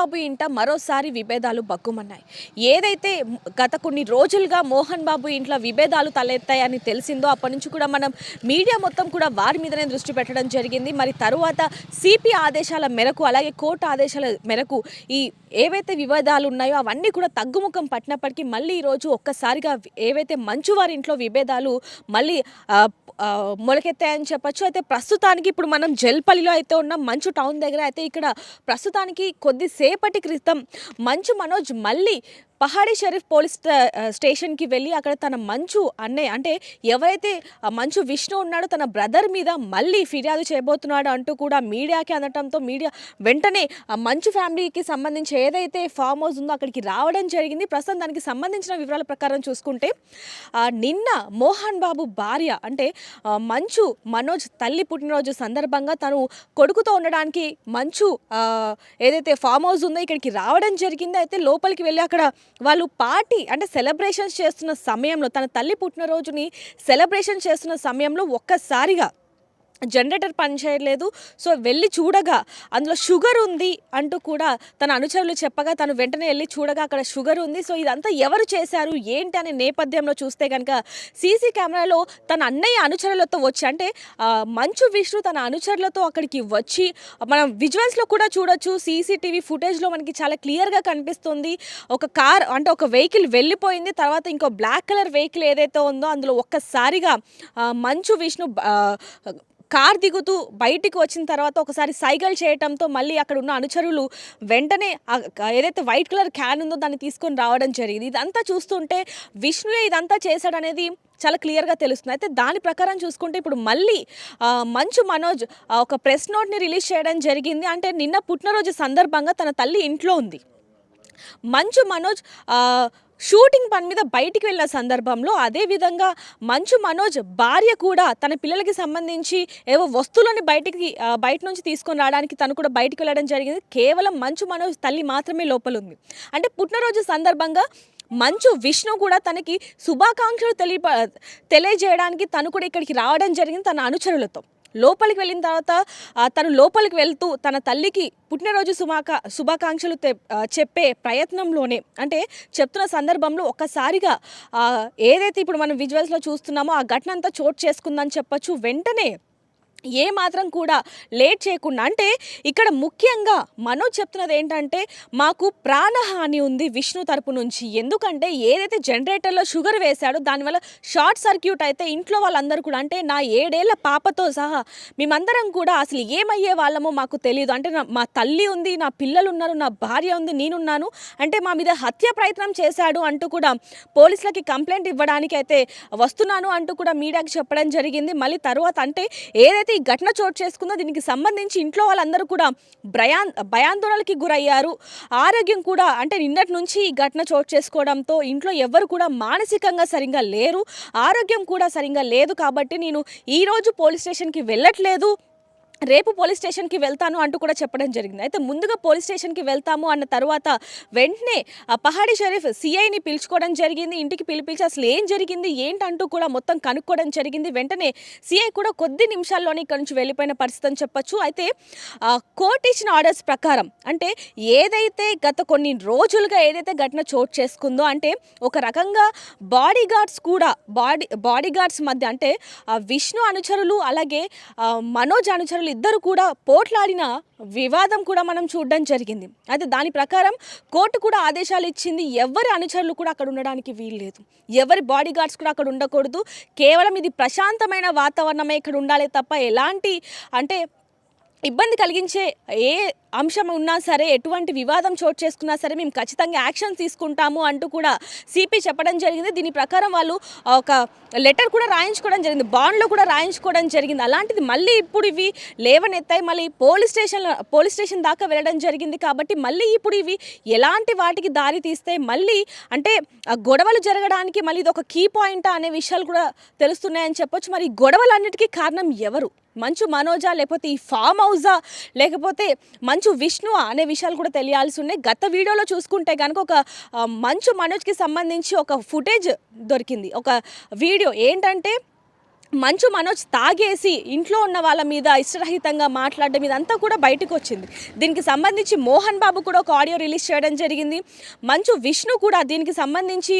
బాబు ఇంట మరోసారి విభేదాలు బగ్గుమన్నాయి. ఏదైతే గత కొన్ని రోజులుగా మోహన్ బాబు ఇంట్లో విభేదాలు తలెత్తాయని తెలిసిందో అప్పటి నుంచి కూడా మనం మీడియా మొత్తం కూడా వారి మీదనే దృష్టి పెట్టడం జరిగింది. మరి తరువాత సిపి ఆదేశాల మేరకు అలాగే కోర్టు ఆదేశాల మేరకు ఈ ఏవైతే వివాదాలు ఉన్నాయో అవన్నీ కూడా తగ్గుముఖం పట్టినప్పటికీ మళ్ళీ ఈరోజు ఒక్కసారిగా ఏవైతే మంచు వారి ఇంట్లో విభేదాలు మళ్ళీ మొలకెత్తాయని చెప్పొచ్చు. అయితే ప్రస్తుతానికి ఇప్పుడు మనం జల్పల్లిలో అయితే ఉన్నాం, మంచు టౌన్ దగ్గర. అయితే ఇక్కడ ప్రస్తుతానికి కొద్దిసేపటి క్రితం మంచు మనోజ్ మళ్ళీ పహాడీ షరీఫ్ పోలీస్ స్టేషన్కి వెళ్ళి అక్కడ తన మంచు అన్నయ్య అంటే ఎవరైతే మంచు విష్ణు ఉన్నాడో తన బ్రదర్ మీద మళ్ళీ ఫిర్యాదు చేయబోతున్నాడు అంటూ కూడా మీడియాకి అనటంతో మీడియా వెంటనే మంచు ఫ్యామిలీకి సంబంధించి ఏదైతే ఫామ్ హౌస్ ఉందో అక్కడికి రావడం జరిగింది. ప్రస్తుతం దానికి సంబంధించిన వివరాల ప్రకారం చూసుకుంటే నిన్న మోహన్ బాబు భార్య అంటే మంచు మనోజ్ తల్లి పుట్టినరోజు సందర్భంగా తను కొడుకుతో ఉండడానికి మంచు ఏదైతే ఫామ్ హౌస్ ఉందో ఇక్కడికి రావడం జరిగింది. అయితే లోపలికి వెళ్ళి అక్కడ వాళ్ళు పార్టీ అంటే సెలబ్రేషన్స్ చేస్తున్న సమయంలో తన తల్లి పుట్టినరోజుని సెలబ్రేషన్ చేస్తున్న సమయంలో ఒక్కసారిగా జనరేటర్ పనిచేయలేదు. సో వెళ్ళి చూడగా అందులో షుగర్ ఉంది అంటూ కూడా తన అనుచరులు చెప్పగా తను వెంటనే వెళ్ళి చూడగా అక్కడ షుగర్ ఉంది. సో ఇదంతా ఎవరు చేశారు ఏంటి అనే నేపథ్యంలో చూస్తే కనుక సీసీ కెమెరాలో తన అన్నయ్య అనుచరులతో వచ్చి అంటే మంచు విష్ణు తన అనుచరులతో అక్కడికి వచ్చి మనం విజువల్స్లో కూడా చూడొచ్చు. సీసీటీవీ ఫుటేజ్లో మనకి చాలా క్లియర్గా కనిపిస్తుంది. ఒక కార్ అంటే ఒక వెహికల్ వెళ్ళిపోయింది. తర్వాత ఇంకో బ్లాక్ కలర్ వెహికల్ ఏదైతే ఉందో అందులో ఒక్కసారిగా మంచు విష్ణు కార్ దిగుతూ బయటికి వచ్చిన తర్వాత ఒకసారి సైకిల్ చేయటంతో మళ్ళీ అక్కడ ఉన్న అనుచరులు వెంటనే ఏదైతే వైట్ కలర్ క్యాన్ ఉందో దాన్ని తీసుకొని రావడం జరిగింది. ఇదంతా చూస్తుంటే విష్ణువే ఇదంతా చేశాడనేది చాలా క్లియర్గా తెలుస్తుంది. అయితే దాని ప్రకారం చూసుకుంటే ఇప్పుడు మళ్ళీ మంచు మనోజ్ ఒక ప్రెస్ నోట్ని రిలీజ్ చేయడం జరిగింది. అంటే నిన్న పుట్టినరోజు సందర్భంగా తన తల్లి ఇంట్లో ఉంది. మంచు మనోజ్ షూటింగ్ పని మీద బయటికి వెళ్ళిన సందర్భంలో అదేవిధంగా మంచు మనోజ్ భార్య కూడా తన పిల్లలకి సంబంధించి ఏవో వస్తువులని బయట నుంచి తీసుకొని రావడానికి తను కూడా బయటికి వెళ్ళడం జరిగింది. కేవలం మంచు మనోజ్ తల్లి మాత్రమే లోపల ఉంది. అంటే పుట్టినరోజు సందర్భంగా మంచు విష్ణు కూడా తనకి శుభాకాంక్షలు తెలియజేయడానికి తను కూడా ఇక్కడికి రావడం జరిగింది తన అనుచరులతో. లోపలికి వెళ్ళిన తర్వాత తను లోపలికి వెళ్తూ తన తల్లికి పుట్టినరోజు శుభాకాంక్షలు చెప్పే ప్రయత్నంలోనే అంటే చెప్తున్న సందర్భంలో ఒక్కసారిగా ఏదైతే ఇప్పుడు మనం విజువల్స్లో చూస్తున్నామో ఆ ఘటన అంతా చోటు చేసుకుందని చెప్పొచ్చు. వెంటనే ఏ మాత్రం కూడా లేట్ చేయకుండా అంటే ఇక్కడ ముఖ్యంగా మనోజ్ చెప్తున్నది ఏంటంటే మాకు ప్రాణహాని ఉంది విష్ణు తరపు నుంచి. ఎందుకంటే ఏదైతే జనరేటర్లో షుగర్ వేశాడో దానివల్ల షార్ట్ సర్క్యూట్ అయితే ఇంట్లో వాళ్ళందరూ కూడా అంటే నా 7 ఏళ్ల పాపతో సహా మేమందరం కూడా అసలు ఏమయ్యే వాళ్ళమో మాకు తెలియదు. అంటే మా తల్లి ఉంది, నా పిల్లలు ఉన్నారు, నా భార్య ఉంది, నేనున్నాను. అంటే మా మీద హత్య ప్రయత్నం చేశాడు అంటూ కూడా పోలీసులకి కంప్లైంట్ ఇవ్వడానికి అయితే వస్తున్నాను అంటూ కూడా మీడియాకి చెప్పడం జరిగింది. మళ్ళీ తర్వాత అంటే ఏదైతే ఈ ఘటన చోటు చేసుకుందో దీనికి సంబంధించి ఇంట్లో వాళ్ళందరూ కూడా భయాందోళనకి గురయ్యారు. ఆరోగ్యం కూడా అంటే నిన్నటి నుంచి ఈ ఘటన చోటు చేసుకోవడంతో ఇంట్లో ఎవ్వరు కూడా మానసికంగా సరిగ్గా లేరు, ఆరోగ్యం కూడా సరిగ్గా లేదు. కాబట్టి నేను ఈరోజు పోలీస్ స్టేషన్కి వెళ్ళట్లేదు, రేపు పోలీస్ స్టేషన్కి వెళ్తాను అంటూ కూడా చెప్పడం జరిగింది. అయితే ముందుగా పోలీస్ స్టేషన్కి వెళ్తాము అన్న తర్వాత వెంటనే పహాడీ షరీఫ్ సిఐని పిలుచుకోవడం జరిగింది. ఇంటికి పిలిపించి అసలు ఏం జరిగింది ఏంటంటూ కూడా మొత్తం కనుక్కోవడం జరిగింది. వెంటనే సిఐ కూడా కొద్ది నిమిషాల్లోనే ఇక్కడ నుంచి వెళ్ళిపోయిన పరిస్థితి అని చెప్పొచ్చు. అయితే కోర్టు ఇచ్చిన ఆర్డర్స్ ప్రకారం అంటే ఏదైతే గత కొన్ని రోజులుగా ఏదైతే ఘటన చోటు చేసుకుందో అంటే ఒక రకంగా బాడీ గార్డ్స్ మధ్య అంటే విష్ణు అనుచరులు అలాగే మనోజ్ అనుచరులు ఇద్దరు కూడా పోట్లాడిన వివాదం కూడా మనం చూడడం జరిగింది. అయితే దాని ప్రకారం కోర్టు కూడా ఆదేశాలు ఇచ్చింది. ఎవరి అనుచరులు కూడా అక్కడ ఉండడానికి వీల్లేదు, ఎవరి బాడీ గార్డ్స్ కూడా అక్కడ ఉండకూడదు. కేవలం ఇది ప్రశాంతమైన వాతావరణమే ఇక్కడ ఉండాలి తప్ప ఎలాంటి అంటే ఇబ్బంది కలిగించే ఏ అంశం ఉన్నా సరే, ఎటువంటి వివాదం చోటు చేసుకున్నా సరే మేము ఖచ్చితంగా యాక్షన్ తీసుకుంటాము అంటూ కూడా సిపి చెప్పడం జరిగింది. దీని ప్రకారం వాళ్ళు ఒక లెటర్ కూడా రాయించుకోవడం జరిగింది, బాండ్లో కూడా రాయించుకోవడం జరిగింది. అలాంటిది మళ్ళీ ఇప్పుడు ఇవి లేవనెత్తాయి, మళ్ళీ పోలీస్ స్టేషన్ దాకా వెళ్ళడం జరిగింది. కాబట్టి మళ్ళీ ఇప్పుడు ఇవి ఎలాంటి వాటికి దారి తీస్తే మళ్ళీ అంటే గొడవలు జరగడానికి మళ్ళీ ఇది ఒక కీ పాయింట్ అనే విషయాలు కూడా తెలుస్తున్నాయని చెప్పొచ్చు. మరి గొడవలన్నిటికీ కారణం ఎవరు? మంచు మనోజా, లేకపోతే ఈ ఫామ్ హౌజా, లేకపోతే మంచు విష్ణు అనే విషయాలు కూడా తెలియాల్సి ఉన్నాయి. గత వీడియోలో చూసుకుంటే కనుక ఒక మంచు మనోజ్కి సంబంధించి ఒక ఫుటేజ్ దొరికింది, ఒక వీడియో ఏంటంటే మంచు మనోజ్ తాగేసి ఇంట్లో ఉన్న వాళ్ళ మీద ఇష్టరహితంగా మాట్లాడడం ఇదంతా కూడా బయటకు వచ్చింది. దీనికి సంబంధించి మోహన్ బాబు కూడా ఒక ఆడియో రిలీజ్ చేయడం జరిగింది. మంచు విష్ణు కూడా దీనికి సంబంధించి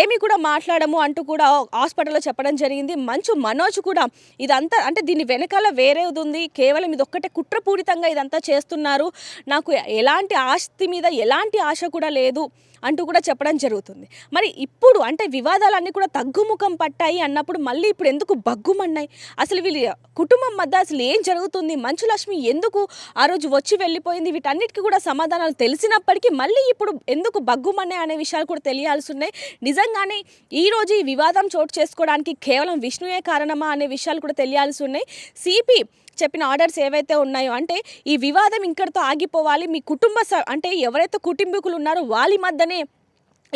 ఏమి కూడా మాట్లాడము అంటూ కూడా హాస్పిటల్లో చెప్పడం జరిగింది. మంచు మనోజ్ కూడా ఇదంతా అంటే దీని వెనకాల వేరేది ఉంది, కేవలం ఇది ఒక్కటే కుట్రపూరితంగా ఇదంతా చేస్తున్నారు, నాకు ఎలాంటి ఆస్తి మీద ఎలాంటి ఆశ కూడా లేదు అంటూ కూడా చెప్పడం జరుగుతుంది. మరి ఇప్పుడు అంటే వివాదాలన్నీ కూడా తగ్గుముఖం పట్టాయి అన్నప్పుడు మళ్ళీ ఇప్పుడు ఎందుకు బగ్గుమన్నాయి? అసలు వీళ్ళ కుటుంబం మధ్య అసలు ఏం జరుగుతుంది? మంచు లక్ష్మి ఎందుకు ఆ రోజు వచ్చి వెళ్ళిపోయింది? వీటన్నిటికీ కూడా సమాధానాలు తెలిసినప్పటికీ మళ్ళీ ఇప్పుడు ఎందుకు బగ్గుమన్నాయి అనే విషయాలు కూడా తెలియాల్సి ఉన్నాయి. నిజంగానే ఈరోజు ఈ వివాదం చోటు చేసుకోవడానికి కేవలం విష్ణుయే కారణమా అనే విషయాలు కూడా తెలియాల్సి ఉన్నాయి. సిపి చెప్పిన ఆర్డర్స్ ఏవైతే ఉన్నాయో అంటే ఈ వివాదం ఇక్కడితో ఆగిపోవాలి, మీ కుటుంబ అంటే ఎవరైతే కుటుంబీకులు ఉన్నారో వాళ్ళ మధ్యనే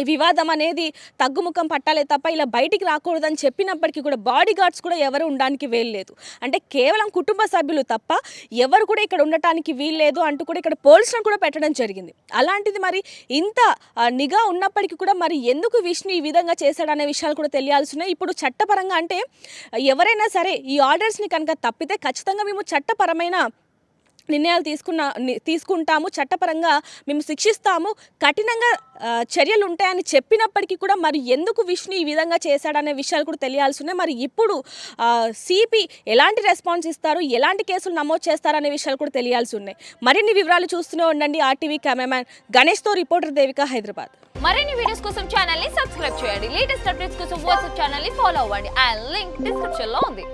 ఈ వివాదం అనేది తగ్గుముఖం పట్టాలే తప్ప ఇలా బయటికి రాకూడదని చెప్పినప్పటికీ కూడా బాడీ గార్డ్స్ కూడా ఎవరు ఉండడానికి వీల్లేదు, అంటే కేవలం కుటుంబ సభ్యులు తప్ప ఎవరు కూడా ఇక్కడ ఉండటానికి వీల్లేదు అంటూ కూడా ఇక్కడ పోలీసులను కూడా పెట్టడం జరిగింది. అలాంటిది మరి ఇంత నిఘా ఉన్నప్పటికీ కూడా మరి ఎందుకు విష్ణు ఈ విధంగా చేశాడనే విషయాలు కూడా తెలియాల్సి ఉన్నాయి. ఇప్పుడు చట్టపరంగా అంటే ఎవరైనా సరే ఈ ఆర్డర్స్ని కనుక తప్పితే ఖచ్చితంగా మేము చట్టపరమైన నిర్ణయాలు తీసుకుంటాము, చట్టపరంగా మేము శిక్షిస్తాము, కఠినంగా చర్యలు ఉంటాయని చెప్పినప్పటికీ కూడా మరి ఎందుకు విష్ణు ఈ విధంగా చేశాడనే విషయాలు కూడా తెలియాల్సి ఉన్నాయి. మరి ఇప్పుడు సిపి ఎలాంటి రెస్పాన్స్ ఇస్తారు, ఎలాంటి కేసులు నమోదు చేస్తారనే విషయాలు కూడా తెలియాల్సి ఉన్నాయి. మరిన్ని వివరాలు చూస్తూనే ఉండండి. ఆర్టీవీ కెమెరామ్యాన్ గణేష్తో రిపోర్టర్ దేవిక, హైదరాబాద్. మరిన్ని వీడియోస్ కోసం ఛానల్ ని సబ్స్క్రైబ్ చేయండి. లేటెస్ట్ అప్డేట్స్ కోసం వాట్సాప్ ఛానల్ ని ఫాలో అవ్వండి. ఆ లింక్ డిస్క్రిప్షన్ లో ఉంది.